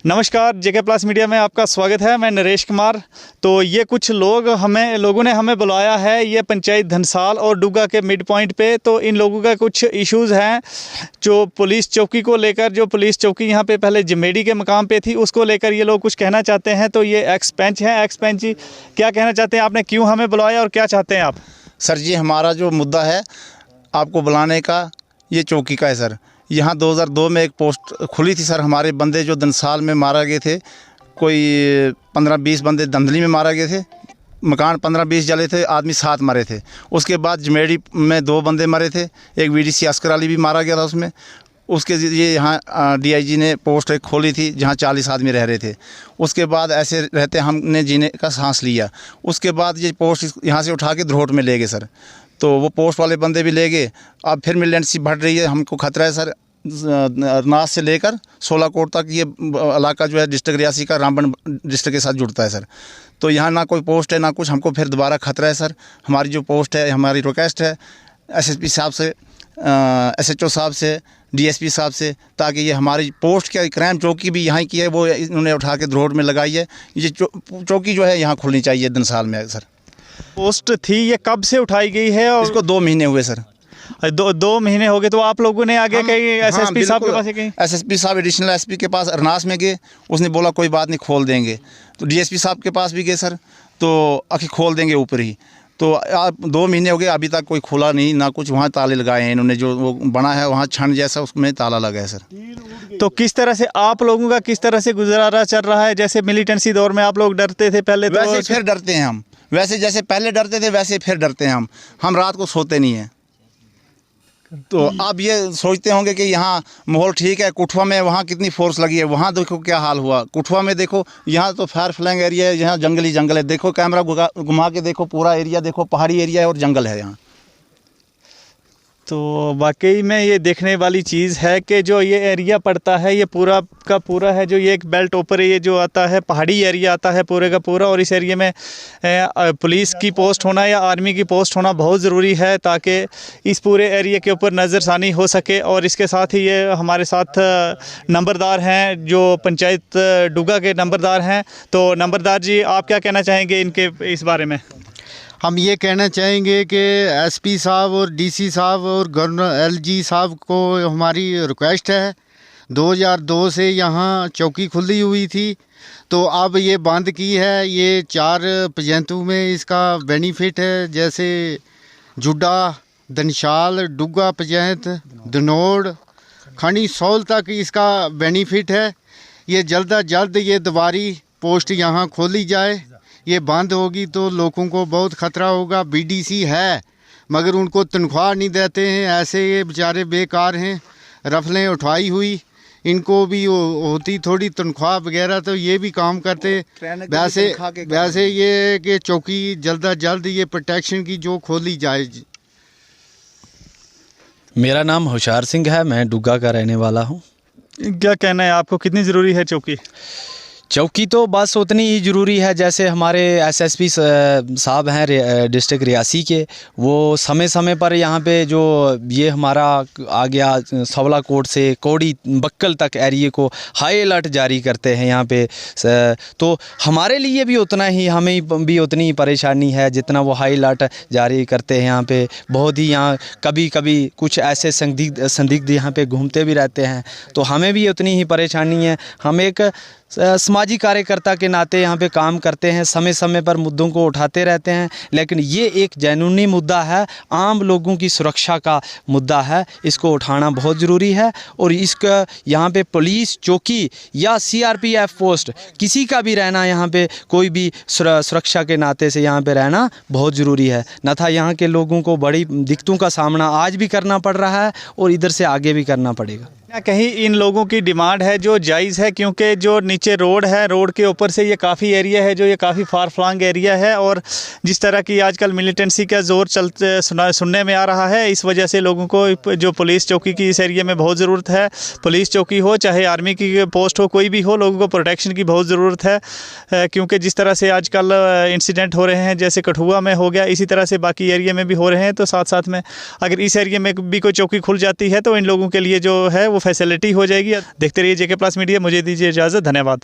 नमस्कार, जेके plus media में आपका स्वागत है। मैं नरेश कुमार। तो ये कुछ लोगों ने हमें बुलाया है, ये पंचायत धनसाल और डुग्गा के मिड पॉइंट पे। तो इन लोगों का कुछ इश्यूज़ हैं जो पुलिस चौकी को लेकर, जो पुलिस चौकी यहाँ पे पहले जमेडी के मकाम पे थी, उसको लेकर ये लोग कुछ कहना चाहते हैं। तो ये एक्स पंच हैं। एक्स पंच जी, क्या कहना चाहते हैं? आपने क्यों हमें बुलाया और क्या चाहते हैं आप? सर जी, हमारा जो मुद्दा है आपको बुलाने का, ये चौकी का है सर। यहाँ 2002 में एक पोस्ट खुली थी सर। हमारे बंदे जो धनसाल में मारा गए थे, कोई 15-20 बंदे धंधली में मारा गए थे। मकान 15-20 जले थे, आदमी 7 मरे थे। उसके बाद जमेडी में 2 बंदे मरे थे, एक वीडीसी अस्कर अली भी मारा गया था उसमें। उसके ये यहाँ डीआईजी ने पोस्ट एक खोली थी जहाँ 40 आदमी रह रहे थे। उसके बाद ऐसे रहते हमने जीने का सांस लिया। उसके बाद ये पोस्ट यहाँ से उठा के धरोट में ले गए सर। तो वो पोस्ट वाले बंदे भी ले गए। अब फिर मिलिटेंसी बढ़ रही है, हमको खतरा है सर। नास से लेकर 16 कोट तक ये इलाका जो है डिस्ट्रिक्ट रियासी का रामबन डिस्ट्रिक्ट के साथ जुड़ता है सर। तो यहाँ ना कोई पोस्ट है ना कुछ, हमको फिर दोबारा खतरा है सर। हमारी जो पोस्ट है, हमारी रिक्वेस्ट है एसएसपी साहब से, एसएचओ साहब से, डीएसपी साहब से, ताकि ये हमारी पोस्ट क्या क्राइम चौकी भी यहाँ की है, वो इन्होंने उठा के धरोट में लगाई है। ये चौकी जो है यहाँ खुलनी चाहिए धनसाल में सर। पोस्ट थी, ये कब से उठाई गई है? और इसको 2 महीने हुए सर। 2 महीने हो गए। तो आप लोगों ने आगे कहीं एसएसपी साहब के पास कहीं? एसएसपी साहब एडिशनल एसपी के पास अरनास में गए, उसने बोला कोई बात नहीं, खोल देंगे। तो डीएसपी साहब के पास भी गए सर, तो आखिर खोल देंगे ऊपर ही। तो 2 महीने हो गए, अभी तक कोई खुला नहीं ना कुछ। वहाँ ताले लगाए हैं इन्होंने, जो वो बना है वहाँ छन जैसा, उसमें ताला लगा है सर। तो किस तरह से आप लोगों का किस तरह से गुजारा चल रहा है? जैसे मिलिटेंसी दौर में आप लोग डरते थे पहले, तो वैसे फिर डरते हैं हम। वैसे जैसे पहले डरते थे वैसे फिर डरते हैं हम रात को सोते नहीं हैं। तो आप ये सोचते होंगे कि यहाँ माहौल ठीक है, कुठवा में वहाँ कितनी फोर्स लगी है, वहाँ देखो क्या हाल हुआ। कुठवा में देखो, यहाँ तो फायर फ्लैंग एरिया है, यहाँ जंगल ही जंगल है। देखो कैमरा घुमा के देखो, पूरा एरिया देखो, पहाड़ी एरिया है और जंगल है यहाँ। तो वाकई में ये देखने वाली चीज़ है कि जो ये एरिया पड़ता है, ये पूरा का पूरा है, जो ये एक बेल्ट ऊपर ये जो आता है, पहाड़ी एरिया आता है पूरे का पूरा। और इस एरिया में पुलिस की पोस्ट होना या आर्मी की पोस्ट होना बहुत ज़रूरी है, ताकि इस पूरे एरिया के ऊपर नज़रसानी हो सके। और इसके साथ ही ये हमारे साथ नंबरदार हैं, जो पंचायत डुग्गा के नंबरदार हैं। तो नंबरदार जी, आप क्या कहना चाहेंगे इनके इस बारे में? हम ये कहना चाहेंगे कि एसपी साहब और डीसी साहब और गवर्नर एलजी साहब को हमारी रिक्वेस्ट है। 2002 से यहाँ चौकी खुली हुई थी, तो अब ये बंद की है। ये 4 पंचायतों में इसका बेनिफिट है, जैसे जुड्डा, धनसाल, डुग्गा पंचायत, धनोड़, खनी सौल तक इसका बेनिफिट है। ये जल्द अज जल्द ये दोबारी पोस्ट यहाँ खोली जाए। ये बंद होगी तो लोगों को बहुत ख़तरा होगा। बीडीसी है मगर उनको तनख्वाह नहीं देते हैं, ऐसे ये बेचारे बेकार हैं। रफलें उठाई हुई, इनको भी होती थोड़ी तनख्वाह वगैरह तो ये भी काम करते। वैसे ये कि चौकी जल्द अज जल्द ये प्रोटेक्शन की जो खोली जाए। मेरा नाम होशियार सिंह है, मैं डुग्गा का रहने वाला हूँ। क्या कहना है आपको, कितनी ज़रूरी है चौकी? चौकी तो बस उतनी ही ज़रूरी है जैसे हमारे एसएसपी साहब हैं डिस्ट्रिक्ट रियासी के, वो समय समय पर यहाँ पे जो ये हमारा आ गया 16 कोट से कोड़ी बक्कल तक एरिए को हाई अलर्ट जारी करते हैं यहाँ पे। तो हमारे लिए भी उतना ही, हमें भी उतनी ही परेशानी है जितना वो हाई अलर्ट जारी करते हैं यहाँ पे। बहुत ही यहाँ कभी कभी कुछ ऐसे संदिग्ध यहाँ पे घूमते भी रहते हैं, तो हमें भी उतनी ही परेशानी है। हम एक समाजी कार्यकर्ता के नाते यहाँ पे काम करते हैं, समय समय पर मुद्दों को उठाते रहते हैं, लेकिन ये एक जेन्युइन मुद्दा है, आम लोगों की सुरक्षा का मुद्दा है, इसको उठाना बहुत ज़रूरी है। और इसका यहाँ पे पुलिस चौकी या सीआरपीएफ पोस्ट किसी का भी रहना, यहाँ पे कोई भी सुरक्षा के नाते से यहाँ पे रहना बहुत ज़रूरी है। न था यहाँ के लोगों को बड़ी दिक्कतों का सामना आज भी करना पड़ रहा है और इधर से आगे भी करना पड़ेगा। कहीं इन लोगों की डिमांड है जो जायज़ है, क्योंकि जो नीचे रोड है, रोड के ऊपर से ये काफ़ी एरिया है, जो ये काफ़ी फार फ्लंग एरिया है। और जिस तरह की आजकल मिलिटेंसी का जोर सुनने में आ रहा है, इस वजह से लोगों को जो पुलिस चौकी की इस एरिया में बहुत ज़रूरत है। पुलिस चौकी हो चाहे आर्मी की पोस्ट हो, कोई भी हो, लोगों को प्रोटेक्शन की बहुत ज़रूरत है। क्योंकि जिस तरह से आजकल इंसिडेंट हो रहे हैं, जैसे कठुआ में हो गया, इसी तरह से बाकी एरिया में भी हो रहे हैं। तो साथ साथ में अगर इस एरिया में भी कोई चौकी खुल जाती है तो इन लोगों के लिए जो है वो फैसिलिटी हो जाएगी। देखते रहिए JK+ मीडिया। मुझे दीजिए इजाज़त। धन्यवाद।